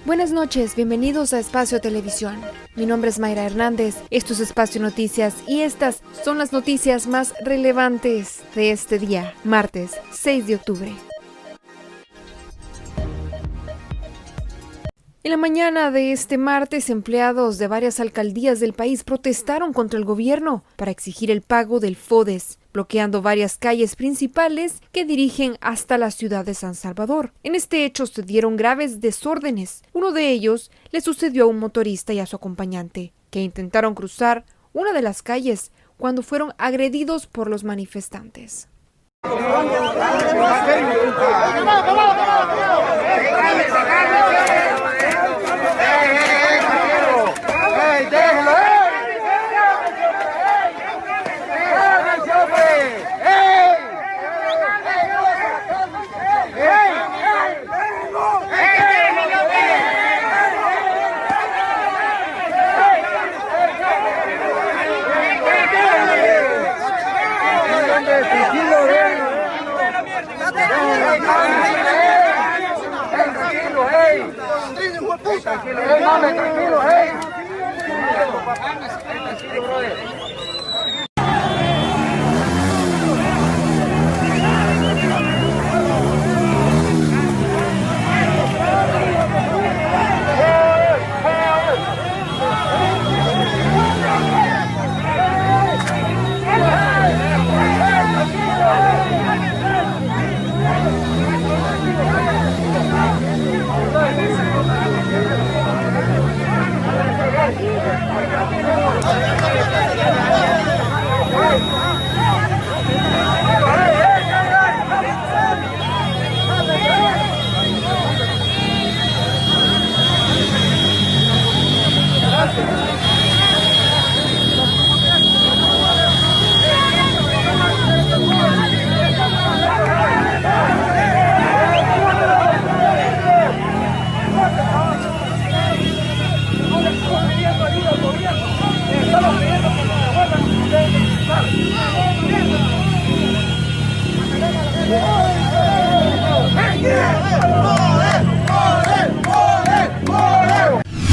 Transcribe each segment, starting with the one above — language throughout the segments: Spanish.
Buenas noches, bienvenidos a Espacio Televisión. Mi nombre es Mayra Hernández, esto es Espacio Noticias y estas son las noticias más relevantes de este día, martes 6 de octubre. En la mañana de este martes, empleados de varias alcaldías del país protestaron contra el gobierno para exigir el pago del FODES, bloqueando varias calles principales que dirigen hasta la ciudad de San Salvador. En este hecho se dieron graves desórdenes. Uno de ellos le sucedió a un motorista y a su acompañante, que intentaron cruzar una de las calles cuando fueron agredidos por los manifestantes.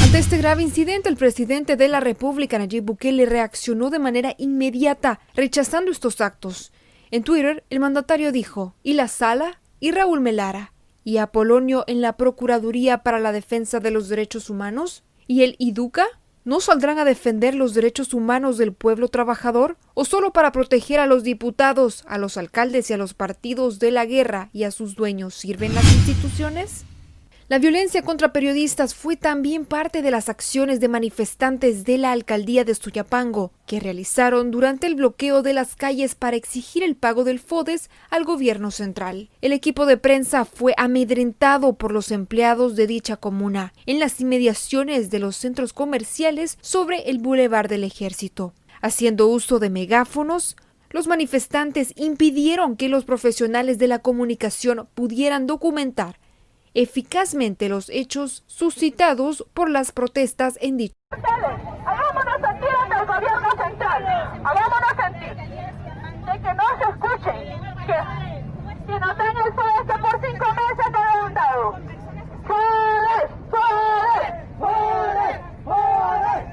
Ante este grave incidente, el presidente de la República, Nayib Bukele, reaccionó de manera inmediata, rechazando estos actos. En Twitter, el mandatario dijo: "Y la Sala, y Raúl Melara, y Apolonio en la Procuraduría para la Defensa de los Derechos Humanos, y el IDUCA, ¿no saldrán a defender los derechos humanos del pueblo trabajador? ¿O solo para proteger a los diputados, a los alcaldes y a los partidos de la guerra y a sus dueños sirven las instituciones?". La violencia contra periodistas fue también parte de las acciones de manifestantes de la alcaldía de Soyapango, que realizaron durante el bloqueo de las calles para exigir el pago del FODES al gobierno central. El equipo de prensa fue amedrentado por los empleados de dicha comuna en las inmediaciones de los centros comerciales sobre el Boulevard del Ejército. Haciendo uso de megáfonos, los manifestantes impidieron que los profesionales de la comunicación pudieran documentar eficazmente los hechos suscitados por las protestas en dicho. Hagámonos sentir ante el gobierno central, hagámonos sentir de que no se escuchen, que nos den el FODES que por 5 meses no lo han dado. ¡FODES! ¡FODES! ¡FODES! ¡FODES!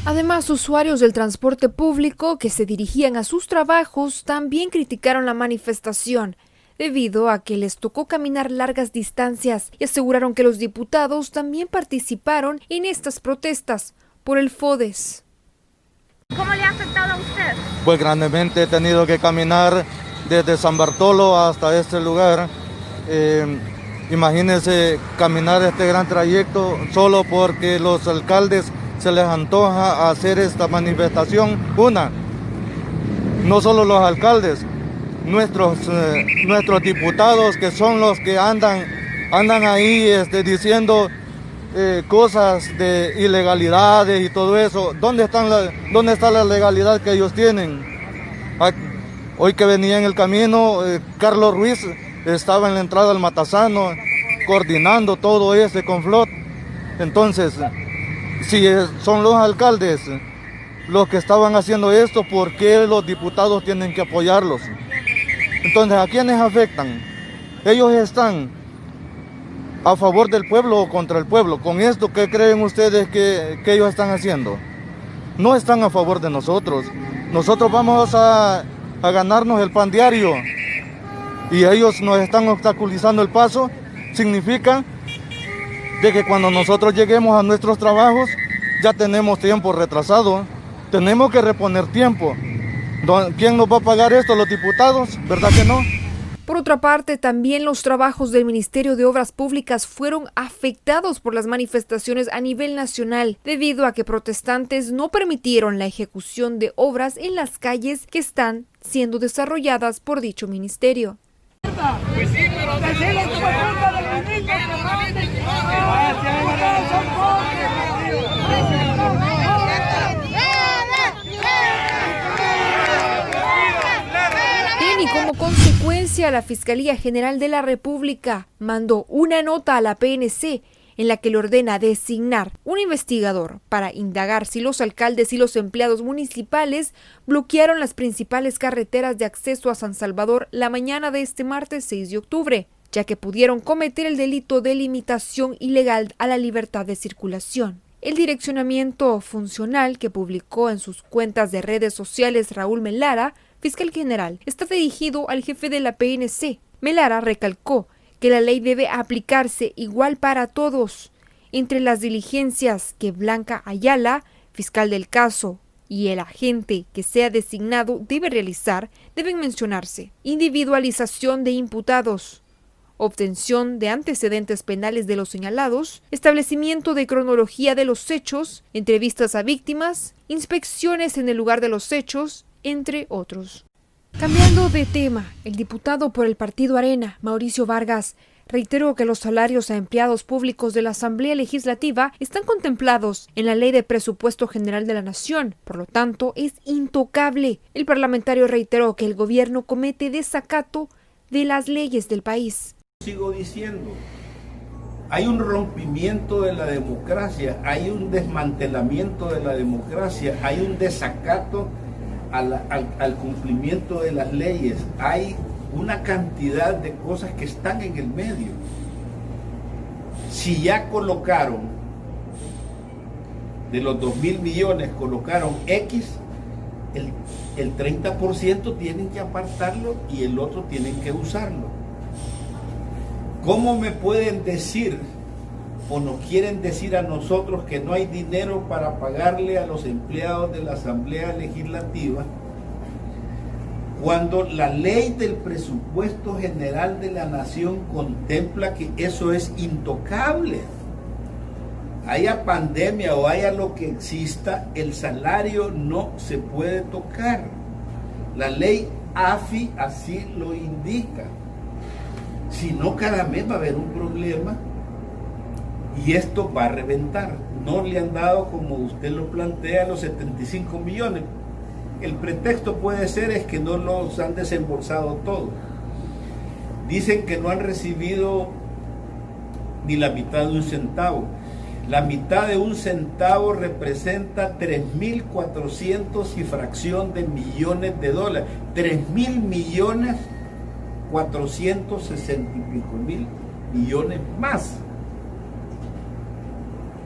Además, usuarios del transporte público que se dirigían a sus trabajos también criticaron la manifestación, debido a que les tocó caminar largas distancias y aseguraron que los diputados también participaron en estas protestas por el FODES. ¿Cómo le ha afectado a usted? Pues grandemente he tenido que caminar desde San Bartolo hasta este lugar. Imagínense caminar este gran trayecto solo porque los alcaldes se les antoja hacer esta manifestación. No solo los alcaldes, nuestros diputados, que son los que andan ahí diciendo cosas de ilegalidades y todo eso. ¿Dónde está la legalidad que ellos tienen? Hoy que venía en el camino, Carlos Ruiz estaba en la entrada al Matasano, coordinando todo ese conflot. Entonces, si son los alcaldes los que estaban haciendo esto, ¿por qué los diputados tienen que apoyarlos? Entonces, ¿a quiénes afectan? Ellos están a favor del pueblo o contra el pueblo. Con esto, ¿qué creen ustedes que ellos están haciendo? No están a favor de nosotros. Nosotros vamos a ganarnos el pan diario y ellos nos están obstaculizando el paso. Significa de que cuando nosotros lleguemos a nuestros trabajos ya tenemos tiempo retrasado. Tenemos que reponer tiempo. ¿Quién nos va a pagar esto? ¿Los diputados? ¿Verdad que no? Por otra parte, también los trabajos del Ministerio de Obras Públicas fueron afectados por las manifestaciones a nivel nacional, debido a que protestantes no permitieron la ejecución de obras en las calles que están siendo desarrolladas por dicho ministerio. Pues sí, pero Y como consecuencia, la Fiscalía General de la República mandó una nota a la PNC en la que le ordena designar un investigador para indagar si los alcaldes y los empleados municipales bloquearon las principales carreteras de acceso a San Salvador la mañana de este martes 6 de octubre, ya que pudieron cometer el delito de limitación ilegal a la libertad de circulación. El direccionamiento funcional que publicó en sus cuentas de redes sociales Raúl Melara, fiscal general, está dirigido al jefe de la PNC. Melara recalcó que la ley debe aplicarse igual para todos. Entre las diligencias que Blanca Ayala, fiscal del caso, y el agente que sea designado debe realizar, deben mencionarse individualización de imputados, obtención de antecedentes penales de los señalados, establecimiento de cronología de los hechos, entrevistas a víctimas, inspecciones en el lugar de los hechos, entre otros. Cambiando de tema, el diputado por el Partido Arena, Mauricio Vargas, reiteró que los salarios a empleados públicos de la Asamblea Legislativa están contemplados en la Ley de Presupuesto General de la Nación, por lo tanto es intocable. El parlamentario reiteró que el gobierno comete desacato de las leyes del país. Sigo diciendo, hay un rompimiento de la democracia, hay un desmantelamiento de la democracia, hay un desacato al cumplimiento de las leyes, hay una cantidad de cosas que están en el medio. Si ya colocaron, de los 2.000 millones colocaron X, el 30% tienen que apartarlo y el otro tienen que usarlo. ¿Cómo me pueden decir o nos quieren decir a nosotros que no hay dinero para pagarle a los empleados de la Asamblea Legislativa cuando la ley del presupuesto general de la nación contempla que eso es intocable? Haya pandemia o haya lo que exista, el salario no se puede tocar. La ley AFI así lo indica. Si no, cada mes va a haber un problema y esto va a reventar. No le han dado, como usted lo plantea, los 75 millones. El pretexto puede ser es que no los han desembolsado todo. Dicen que no han recibido ni la mitad de un centavo. La mitad de un centavo representa 3.400 y fracción de millones de dólares. 3.000 millones 460 y pico mil millones más.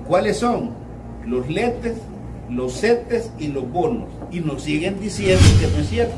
¿Cuáles son? Los letes, los CETES y los bonos. Y nos siguen diciendo que no es cierto.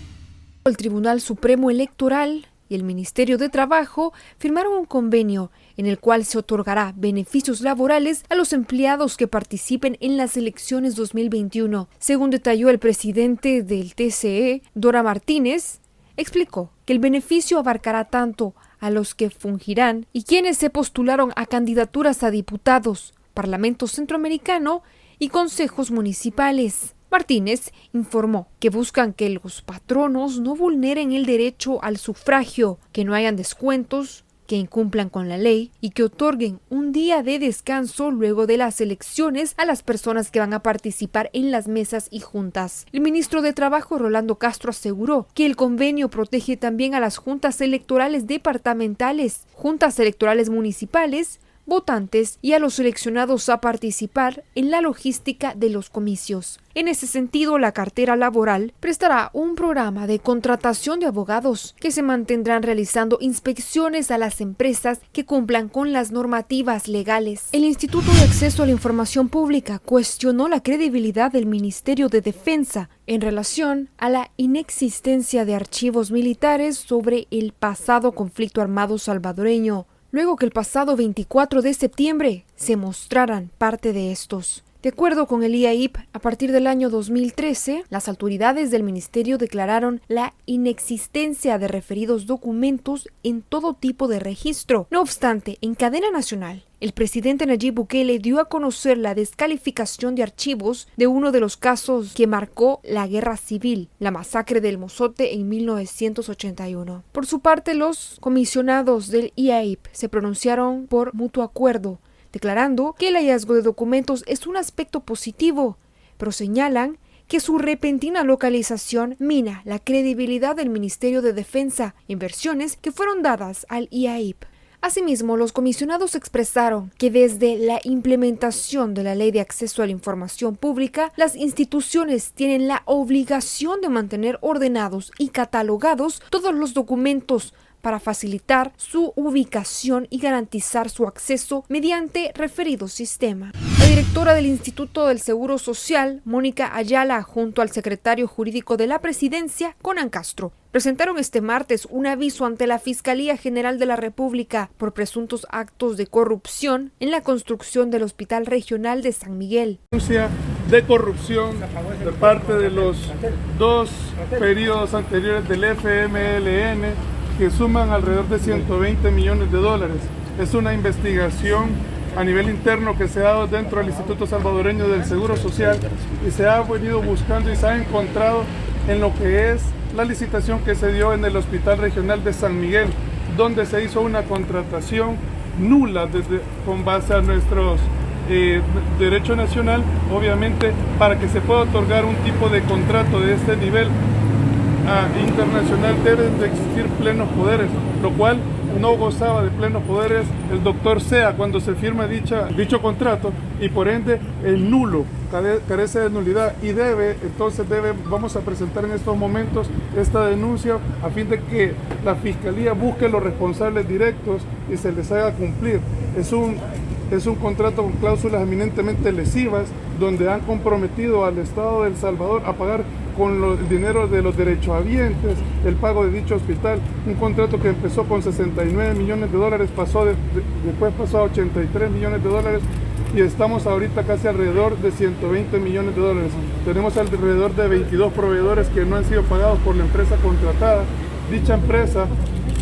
El Tribunal Supremo Electoral y el Ministerio de Trabajo firmaron un convenio en el cual se otorgará beneficios laborales a los empleados que participen en las elecciones 2021. Según detalló el presidente del TCE, Dora Martínez, explicó que el beneficio abarcará tanto a los que fungirán y quienes se postularon a candidaturas a diputados, Parlamento Centroamericano y consejos municipales. Martínez informó que buscan que los patronos no vulneren el derecho al sufragio, que no hayan descuentos que incumplan con la ley y que otorguen un día de descanso luego de las elecciones a las personas que van a participar en las mesas y juntas. El ministro de Trabajo, Rolando Castro, aseguró que el convenio protege también a las juntas electorales departamentales, juntas electorales municipales, votantes y a los seleccionados a participar en la logística de los comicios. En ese sentido, la cartera laboral prestará un programa de contratación de abogados que se mantendrán realizando inspecciones a las empresas que cumplan con las normativas legales. El Instituto de Acceso a la Información Pública cuestionó la credibilidad del Ministerio de Defensa en relación a la inexistencia de archivos militares sobre el pasado conflicto armado salvadoreño, luego que el pasado 24 de septiembre se mostraran parte de estos. De acuerdo con el IAIP, a partir del año 2013, las autoridades del ministerio declararon la inexistencia de referidos documentos en todo tipo de registro. No obstante, en cadena nacional, el presidente Nayib Bukele dio a conocer la descalificación de archivos de uno de los casos que marcó la guerra civil, la masacre del Mozote en 1981. Por su parte, los comisionados del IAIP se pronunciaron por mutuo acuerdo, declarando que el hallazgo de documentos es un aspecto positivo, pero señalan que su repentina localización mina la credibilidad del Ministerio de Defensa en versiones que fueron dadas al IAIP. Asimismo, los comisionados expresaron que desde la implementación de la Ley de Acceso a la Información Pública, las instituciones tienen la obligación de mantener ordenados y catalogados todos los documentos para facilitar su ubicación y garantizar su acceso mediante referido sistema. La directora del Instituto del Seguro Social, Mónica Ayala, junto al secretario jurídico de la Presidencia, Conan Castro, presentaron este martes un aviso ante la Fiscalía General de la República por presuntos actos de corrupción en la construcción del Hospital Regional de San Miguel. Denuncia de corrupción de parte de los dos periodos anteriores del FMLN que suman alrededor de 120 millones de dólares. Es una investigación a nivel interno que se ha dado dentro del Instituto Salvadoreño del Seguro Social y se ha venido buscando y se ha encontrado en lo que es la licitación que se dio en el Hospital Regional de San Miguel, donde se hizo una contratación nula con base a nuestros derecho nacional, obviamente, para que se pueda otorgar un tipo de contrato de este nivel internacional deben de existir plenos poderes, lo cual no gozaba de plenos poderes el doctor Sea cuando se firma dicho contrato y por ende el nulo, carece de nulidad y vamos a presentar en estos momentos esta denuncia a fin de que la Fiscalía busque los responsables directos y se les haga cumplir. Es un contrato con cláusulas eminentemente lesivas donde han comprometido al Estado de El Salvador a pagar con el dinero de los derechohabientes el pago de dicho hospital. Un contrato que empezó con 69 millones de dólares, después pasó a 83 millones de dólares y estamos ahorita casi alrededor de 120 millones de dólares. Tenemos alrededor de 22 proveedores que no han sido pagados por la empresa contratada. Dicha empresa,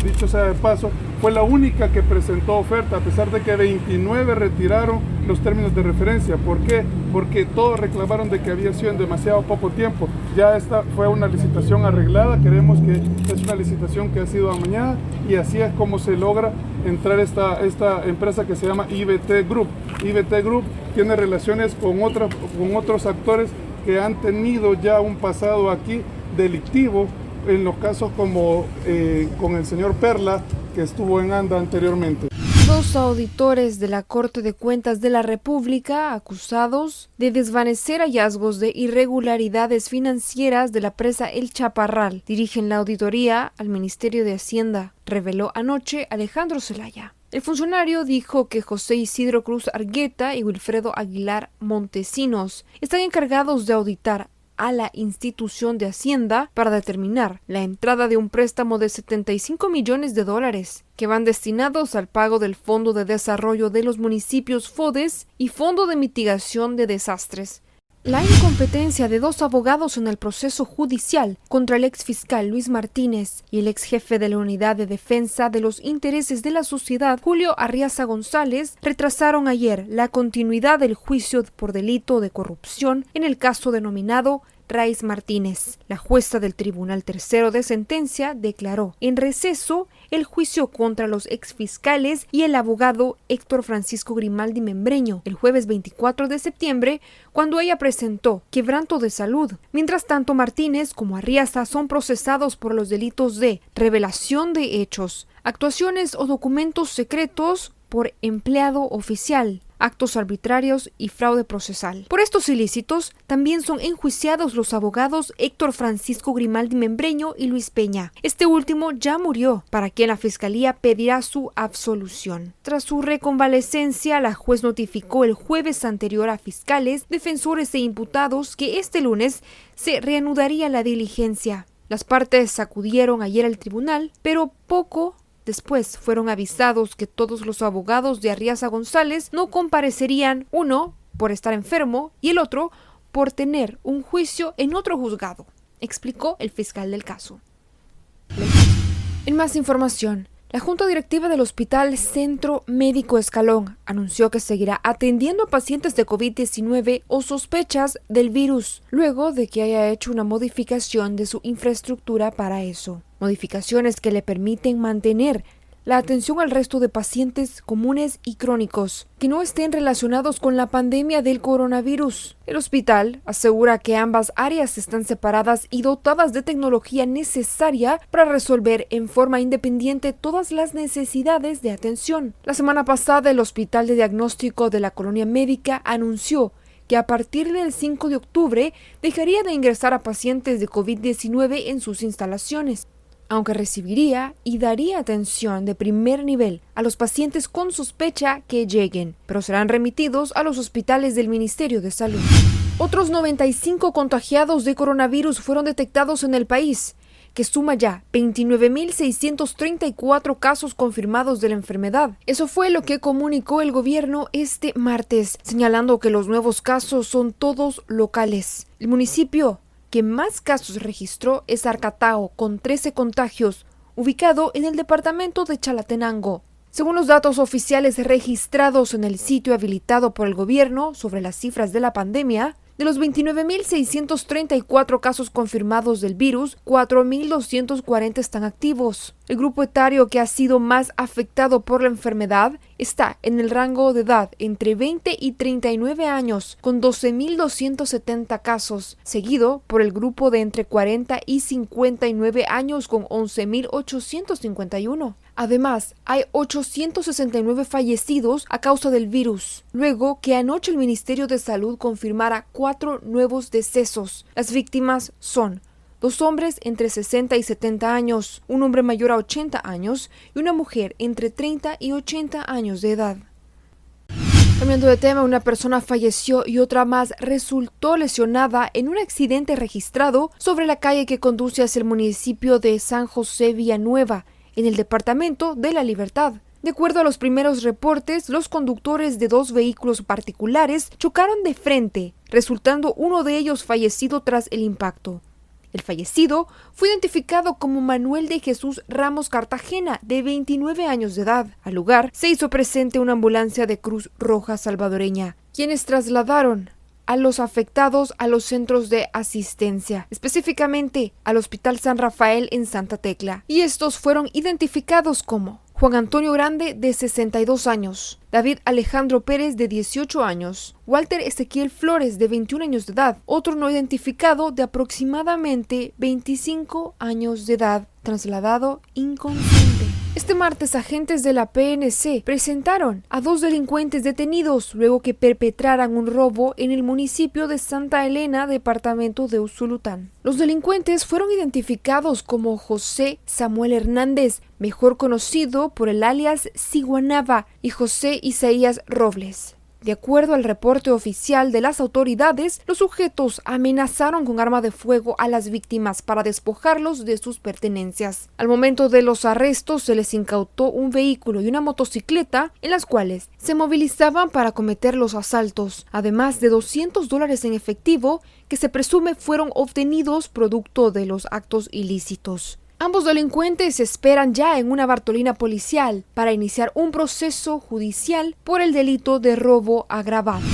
dicho sea de paso, fue la única que presentó oferta, a pesar de que 29 retiraron los términos de referencia. ¿Por qué? Porque todos reclamaron de que había sido en demasiado poco tiempo. Ya esta fue una licitación arreglada, creemos que es una licitación que ha sido amañada y así es como se logra entrar esta empresa que se llama IBT Group. IBT Group tiene relaciones con otros actores que han tenido ya un pasado aquí delictivo, en los casos como con el señor Perla, que estuvo en ANDA anteriormente. Dos auditores de la Corte de Cuentas de la República acusados de desvanecer hallazgos de irregularidades financieras de la presa El Chaparral dirigen la auditoría al Ministerio de Hacienda, reveló anoche Alejandro Zelaya. El funcionario dijo que José Isidro Cruz Argueta y Wilfredo Aguilar Montesinos están encargados de auditar a la institución de Hacienda para determinar la entrada de un préstamo de 75 millones de dólares que van destinados al pago del Fondo de Desarrollo de los Municipios FODES y Fondo de Mitigación de Desastres. La incompetencia de dos abogados en el proceso judicial contra el exfiscal Luis Martínez y el exjefe de la Unidad de Defensa de los Intereses de la Sociedad, Julio Arriaza González, retrasaron ayer la continuidad del juicio por delito de corrupción en el caso denominado Raiz Martínez. La jueza del Tribunal Tercero de Sentencia declaró en receso el juicio contra los exfiscales y el abogado Héctor Francisco Grimaldi Membreño el jueves 24 de septiembre, cuando ella presentó quebranto de salud. Mientras tanto, Martínez como Arriaza son procesados por los delitos de revelación de hechos, actuaciones o documentos secretos por empleado oficial, actos arbitrarios y fraude procesal. Por estos ilícitos, también son enjuiciados los abogados Héctor Francisco Grimaldi Membreño y Luis Peña. Este último ya murió, para quien la Fiscalía pedirá su absolución. Tras su reconvalecencia, la juez notificó el jueves anterior a fiscales, defensores e imputados que este lunes se reanudaría la diligencia. Las partes acudieron ayer al tribunal, pero poco después fueron avisados que todos los abogados de Arriaza González no comparecerían, uno por estar enfermo y el otro por tener un juicio en otro juzgado, explicó el fiscal del caso. En más información, la Junta Directiva del Hospital Centro Médico Escalón anunció que seguirá atendiendo a pacientes de COVID-19 o sospechas del virus, luego de que haya hecho una modificación de su infraestructura para eso. Modificaciones que le permiten mantener la atención al resto de pacientes comunes y crónicos que no estén relacionados con la pandemia del coronavirus. El hospital asegura que ambas áreas están separadas y dotadas de tecnología necesaria para resolver en forma independiente todas las necesidades de atención. La semana pasada, el Hospital de Diagnóstico de la Colonia Médica anunció que a partir del 5 de octubre dejaría de ingresar a pacientes de COVID-19 en sus instalaciones, aunque recibiría y daría atención de primer nivel a los pacientes con sospecha que lleguen, pero serán remitidos a los hospitales del Ministerio de Salud. Otros 95 contagiados de coronavirus fueron detectados en el país, que suma ya 29.634 casos confirmados de la enfermedad. Eso fue lo que comunicó el gobierno este martes, señalando que los nuevos casos son todos locales. El municipio que más casos registró es Arcatao, con 13 contagios, ubicado en el departamento de Chalatenango. Según los datos oficiales registrados en el sitio habilitado por el gobierno sobre las cifras de la pandemia, de los 29.634 casos confirmados del virus, 4.240 están activos. El grupo etario que ha sido más afectado por la enfermedad está en el rango de edad entre 20 y 39 años, con 12.270 casos, seguido por el grupo de entre 40 y 59 años, con 11.851. Además, hay 869 fallecidos a causa del virus, luego que anoche el Ministerio de Salud confirmara 4 nuevos decesos. Las víctimas son 2 hombres entre 60 y 70 años, un hombre mayor a 80 años y una mujer entre 30 y 80 años de edad. Cambiando de tema, una persona falleció y otra más resultó lesionada en un accidente registrado sobre la calle que conduce hacia el municipio de San José Villanueva, en el departamento de La Libertad. De acuerdo a los primeros reportes, los conductores de 2 vehículos particulares chocaron de frente, resultando uno de ellos fallecido tras el impacto. El fallecido fue identificado como Manuel de Jesús Ramos Cartagena, de 29 años de edad. Al lugar se hizo presente una ambulancia de Cruz Roja salvadoreña, quienes trasladaron a los afectados a los centros de asistencia, específicamente al Hospital San Rafael en Santa Tecla, y estos fueron identificados como Juan Antonio Grande, de 62 años, David Alejandro Pérez, de 18 años, Walter Ezequiel Flores, de 21 años de edad, otro no identificado de aproximadamente 25 años de edad, trasladado inconsciente. Este martes, agentes de la PNC presentaron a 2 delincuentes detenidos luego que perpetraran un robo en el municipio de Santa Elena, departamento de Usulután. Los delincuentes fueron identificados como José Samuel Hernández, mejor conocido por el alias Siguanaba, y José Isaías Robles. De acuerdo al reporte oficial de las autoridades, los sujetos amenazaron con arma de fuego a las víctimas para despojarlos de sus pertenencias. Al momento de los arrestos se les incautó un vehículo y una motocicleta en las cuales se movilizaban para cometer los asaltos, además de $200 en efectivo que se presume fueron obtenidos producto de los actos ilícitos. Ambos delincuentes esperan ya en una Bartolina policial para iniciar un proceso judicial por el delito de robo agravado.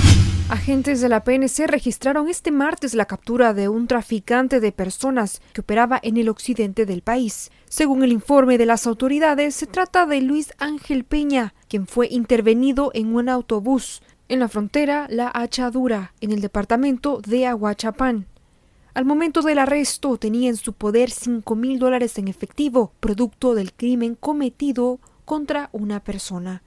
Agentes de la PNC registraron este martes la captura de un traficante de personas que operaba en el occidente del país. Según el informe de las autoridades, se trata de Luis Ángel Peña, quien fue intervenido en un autobús en la frontera La Achadura, en el departamento de Ahuachapán. Al momento del arresto tenía en su poder $5,000 en efectivo, producto del crimen cometido contra una persona,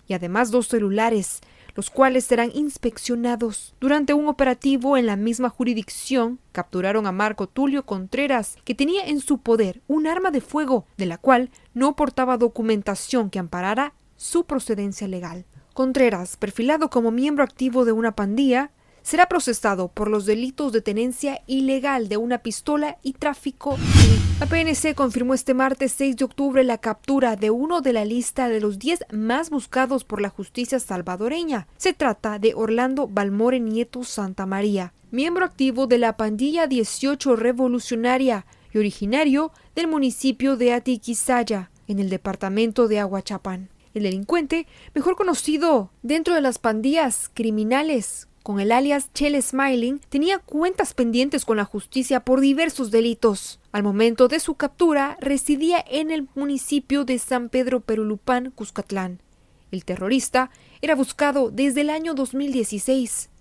y además 2 celulares, los cuales serán inspeccionados. Durante un operativo en la misma jurisdicción, capturaron a Marco Tulio Contreras, que tenía en su poder un arma de fuego, de la cual no portaba documentación que amparara su procedencia legal. Contreras, perfilado como miembro activo de una pandilla, será procesado por los delitos de tenencia ilegal de una pistola y tráfico. La PNC confirmó este martes 6 de octubre la captura de uno de la lista de los 10 más buscados por la justicia salvadoreña. Se trata de Orlando Balmore Nieto Santamaría, miembro activo de la pandilla 18 revolucionaria y originario del municipio de Atiquizaya, en el departamento de Ahuachapán. El delincuente, mejor conocido dentro de las pandillas criminales con el alias Chele Smiling, tenía cuentas pendientes con la justicia por diversos delitos. Al momento de su captura, residía en el municipio de San Pedro Perulupán, Cuscatlán. El terrorista era buscado desde el año 2016.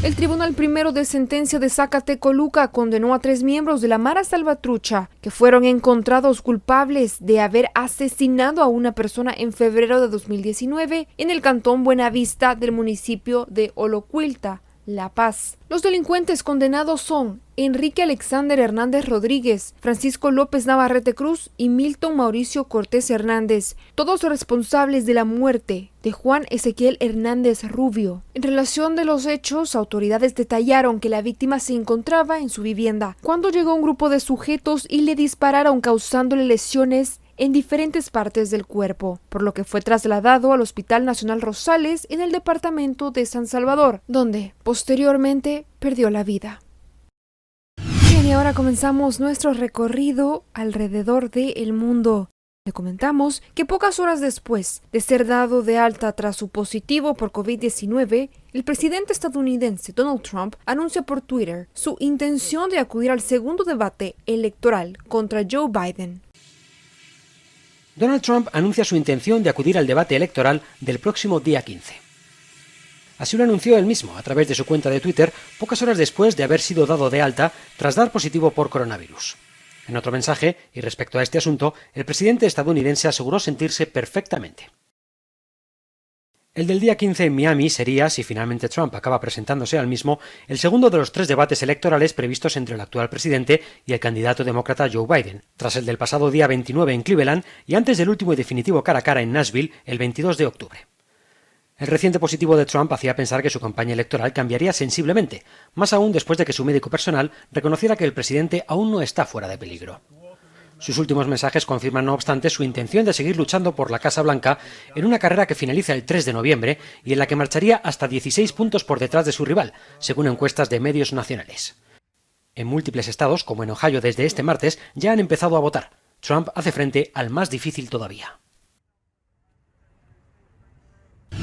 El Tribunal Primero de Sentencia de Zacatecoluca condenó a 3 miembros de la Mara Salvatrucha que fueron encontrados culpables de haber asesinado a una persona en febrero de 2019 en el cantón Buenavista del municipio de Olocuilta, La Paz. Los delincuentes condenados son Enrique Alexander Hernández Rodríguez, Francisco López Navarrete Cruz y Milton Mauricio Cortés Hernández, todos responsables de la muerte de Juan Ezequiel Hernández Rubio. En relación de los hechos, autoridades detallaron que la víctima se encontraba en su vivienda cuando llegó un grupo de sujetos y le dispararon, causándole lesiones en diferentes partes del cuerpo, por lo que fue trasladado al Hospital Nacional Rosales en el departamento de San Salvador, donde posteriormente perdió la vida. Bien, y ahora comenzamos nuestro recorrido alrededor del mundo. Le comentamos que pocas horas después de ser dado de alta tras su positivo por COVID-19, el presidente estadounidense Donald Trump anuncia por Twitter su intención de acudir al segundo debate electoral contra Joe Biden. Donald Trump anuncia su intención de acudir al debate electoral del próximo día 15. Así lo anunció él mismo a través de su cuenta de Twitter pocas horas después de haber sido dado de alta tras dar positivo por coronavirus. En otro mensaje, y respecto a este asunto, el presidente estadounidense aseguró sentirse perfectamente. El del día 15 en Miami sería, si finalmente Trump acaba presentándose al mismo, el segundo de los 3 debates electorales previstos entre el actual presidente y el candidato demócrata Joe Biden, tras el del pasado día 29 en Cleveland y antes del último y definitivo cara a cara en Nashville el 22 de octubre. El reciente positivo de Trump hacía pensar que su campaña electoral cambiaría sensiblemente, más aún después de que su médico personal reconociera que el presidente aún no está fuera de peligro. Sus últimos mensajes confirman, no obstante, su intención de seguir luchando por la Casa Blanca en una carrera que finaliza el 3 de noviembre y en la que marcharía hasta 16 puntos por detrás de su rival, según encuestas de medios nacionales. En múltiples estados, como en Ohio desde este martes, ya han empezado a votar. Trump hace frente al más difícil todavía.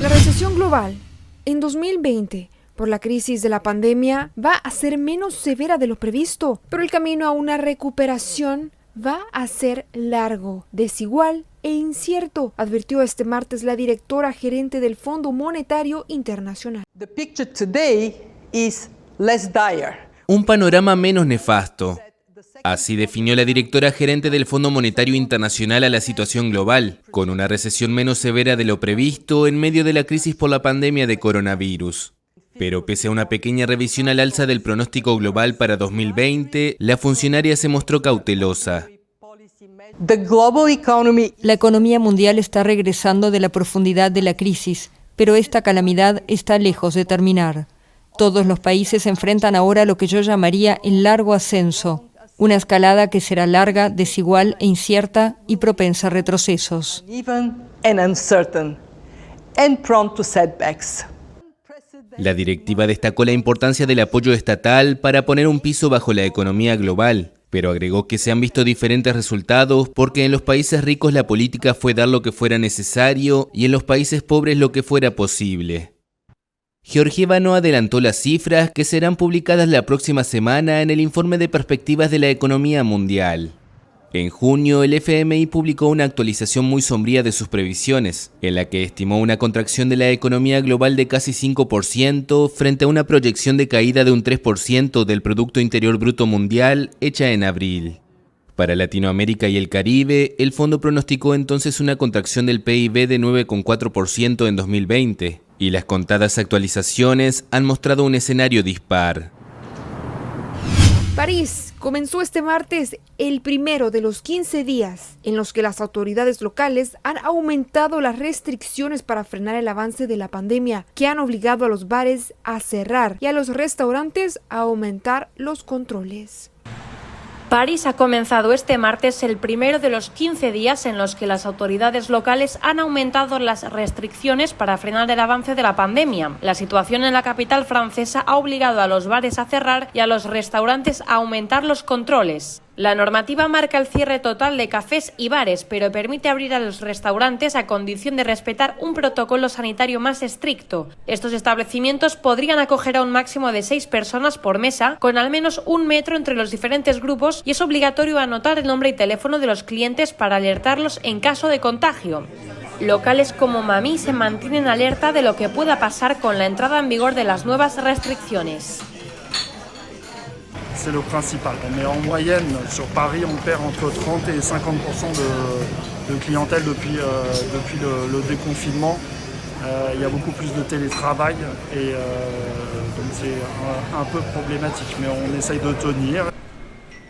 La recesión global en 2020 por la crisis de la pandemia va a ser menos severa de lo previsto, pero el camino a una recuperación va a ser largo, desigual e incierto, advirtió este martes la directora gerente del Fondo Monetario Internacional. The picture today is less dire. Un panorama menos nefasto. Así definió la directora gerente del Fondo Monetario Internacional a la situación global, con una recesión menos severa de lo previsto en medio de la crisis por la pandemia de coronavirus. Pero pese a una pequeña revisión al alza del pronóstico global para 2020, la funcionaria se mostró cautelosa. La economía mundial está regresando de la profundidad de la crisis, pero esta calamidad está lejos de terminar. Todos los países se enfrentan ahora a lo que yo llamaría el largo ascenso, una escalada que será larga, desigual e incierta y propensa a retrocesos. La directiva destacó la importancia del apoyo estatal para poner un piso bajo la economía global, pero agregó que se han visto diferentes resultados porque en los países ricos la política fue dar lo que fuera necesario y en los países pobres lo que fuera posible. Georgieva no adelantó las cifras que serán publicadas la próxima semana en el informe de perspectivas de la economía mundial. En junio, el FMI publicó una actualización muy sombría de sus previsiones, en la que estimó una contracción de la economía global de casi 5% frente a una proyección de caída de un 3% del Producto Interior Bruto Mundial hecha en abril. Para Latinoamérica y el Caribe, el fondo pronosticó entonces una contracción del PIB de 9,4% en 2020, y las contadas actualizaciones han mostrado un escenario dispar. París comenzó este martes el primero de los 15 días en los que las autoridades locales han aumentado las restricciones para frenar el avance de la pandemia, que han obligado a los bares a cerrar y a los restaurantes a aumentar los controles. París ha comenzado este martes el primero de los 15 días en los que las autoridades locales han aumentado las restricciones para frenar el avance de la pandemia. La situación en la capital francesa ha obligado a los bares a cerrar y a los restaurantes a aumentar los controles. La normativa marca el cierre total de cafés y bares, pero permite abrir a los restaurantes a condición de respetar un protocolo sanitario más estricto. Estos establecimientos podrían acoger a un máximo de 6 personas por mesa, con al menos 1 metro entre los diferentes grupos, y es obligatorio anotar el nombre y teléfono de los clientes para alertarlos en caso de contagio. Locales como Mami se mantienen alerta de lo que pueda pasar con la entrada en vigor de las nuevas restricciones. C'est le principal. Mais en moyenne, sur Paris, on perd entre 30 et 50% de clientèle depuis le déconfinement. Il y a beaucoup plus de télétravail et donc c'est un peu problématique, mais on essaye de tenir.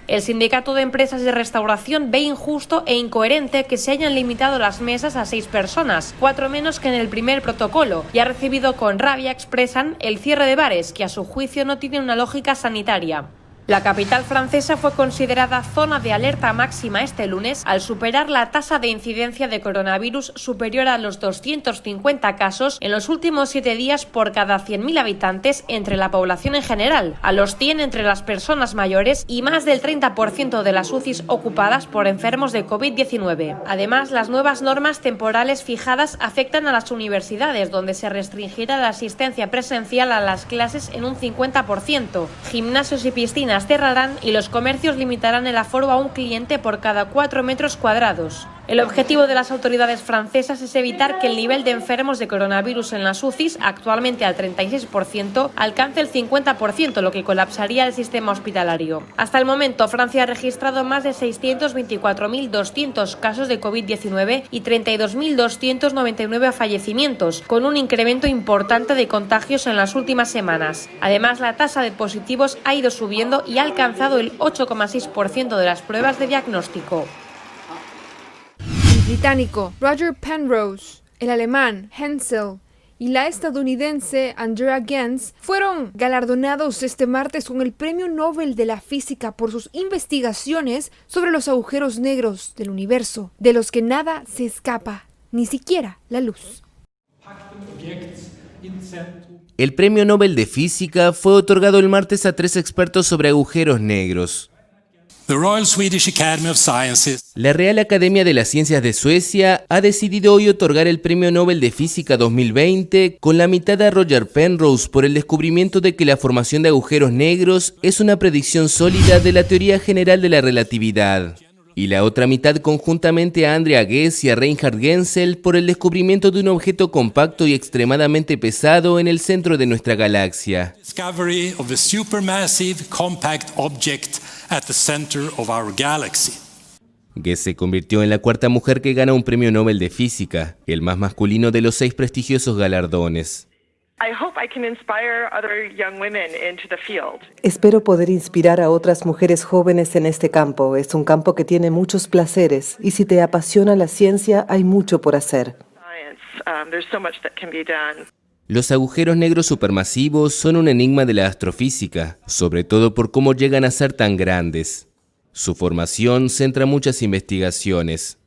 El sindicato de empresas de restauración ve injusto e incoherente que se hayan limitado las mesas a 6 personas, 4 menos que en el primer protocolo, y ha recibido con rabia, expresan, el cierre de bares, que a su juicio no tiene una lógica sanitaria. La capital francesa fue considerada zona de alerta máxima este lunes al superar la tasa de incidencia de coronavirus superior a los 250 casos en los últimos 7 días por cada 100.000 habitantes entre la población en general, a los 100 entre las personas mayores y más del 30% de las UCIs ocupadas por enfermos de COVID-19. Además, las nuevas normas temporales fijadas afectan a las universidades, donde se restringirá la asistencia presencial a las clases en un 50%, gimnasios y piscinas cerrarán y los comercios limitarán el aforo a un cliente por cada 4 metros cuadrados. El objetivo de las autoridades francesas es evitar que el nivel de enfermos de coronavirus en las UCIs, actualmente al 36%, alcance el 50%, lo que colapsaría el sistema hospitalario. Hasta el momento, Francia ha registrado más de 624.200 casos de COVID-19 y 32.299 fallecimientos, con un incremento importante de contagios en las últimas semanas. Además, la tasa de positivos ha ido subiendo y ha alcanzado el 8,6% de las pruebas de diagnóstico. El británico Roger Penrose, el alemán Hensel y la estadounidense Andrea Ghez fueron galardonados este martes con el Premio Nobel de la Física por sus investigaciones sobre los agujeros negros del universo, de los que nada se escapa, ni siquiera la luz. El Premio Nobel de Física fue otorgado el martes a 3 expertos sobre agujeros negros. La Real Academia de las Ciencias de Suecia ha decidido hoy otorgar el Premio Nobel de Física 2020 con la mitad a Roger Penrose por el descubrimiento de que la formación de agujeros negros es una predicción sólida de la teoría general de la relatividad, y la otra mitad conjuntamente a Andrea Ghez y a Reinhard Genzel por el descubrimiento de un objeto compacto y extremadamente pesado en el centro de nuestra galaxia. Ghez se convirtió en la 4ª mujer que gana un premio Nobel de Física, el más masculino de los 6 prestigiosos galardones. Espero poder inspirar a otras mujeres jóvenes en este campo. Es un campo que tiene muchos placeres y si te apasiona la ciencia hay mucho por hacer. Los agujeros negros supermasivos son un enigma de la astrofísica, sobre todo por cómo llegan a ser tan grandes. Su formación centra muchas investigaciones.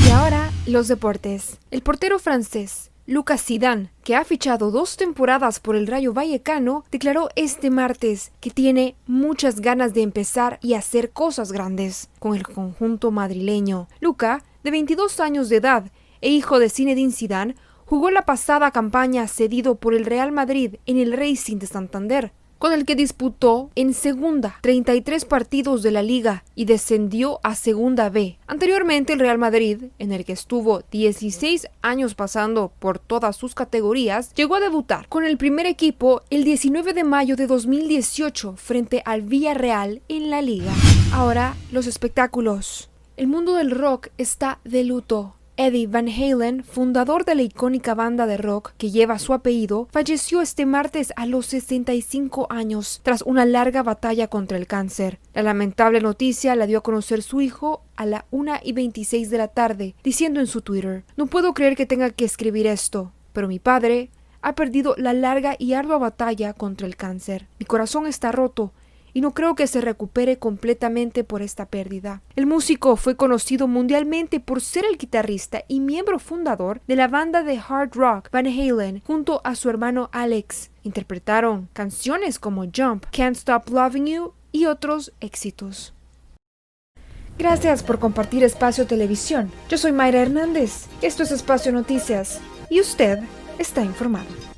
Y ahora, los deportes. El portero francés Lucas Zidane, que ha fichado 2 temporadas por el Rayo Vallecano, declaró este martes que tiene muchas ganas de empezar y hacer cosas grandes con el conjunto madrileño. Luca, de 22 años de edad, e hijo de Zinedine Zidane, jugó la pasada campaña cedido por el Real Madrid en el Racing de Santander, con el que disputó en segunda 33 partidos de la liga y descendió a Segunda B. Anteriormente el Real Madrid, en el que estuvo 16 años pasando por todas sus categorías, llegó a debutar con el primer equipo el 19 de mayo de 2018 frente al Villarreal en la liga. Ahora, los espectáculos. El mundo del rock está de luto. Eddie Van Halen, fundador de la icónica banda de rock que lleva su apellido, falleció este martes a los 65 años tras una larga batalla contra el cáncer. La lamentable noticia la dio a conocer su hijo a la 1:26 de la tarde, diciendo en su Twitter: "No puedo creer que tenga que escribir esto, pero mi padre ha perdido la larga y ardua batalla contra el cáncer. Mi corazón está roto y no creo que se recupere completamente por esta pérdida". El músico fue conocido mundialmente por ser el guitarrista y miembro fundador de la banda de hard rock Van Halen junto a su hermano Alex. Interpretaron canciones como Jump, Can't Stop Loving You y otros éxitos. Gracias por compartir Espacio Televisión. Yo soy Mayra Hernández. Esto es Espacio Noticias y usted está informado.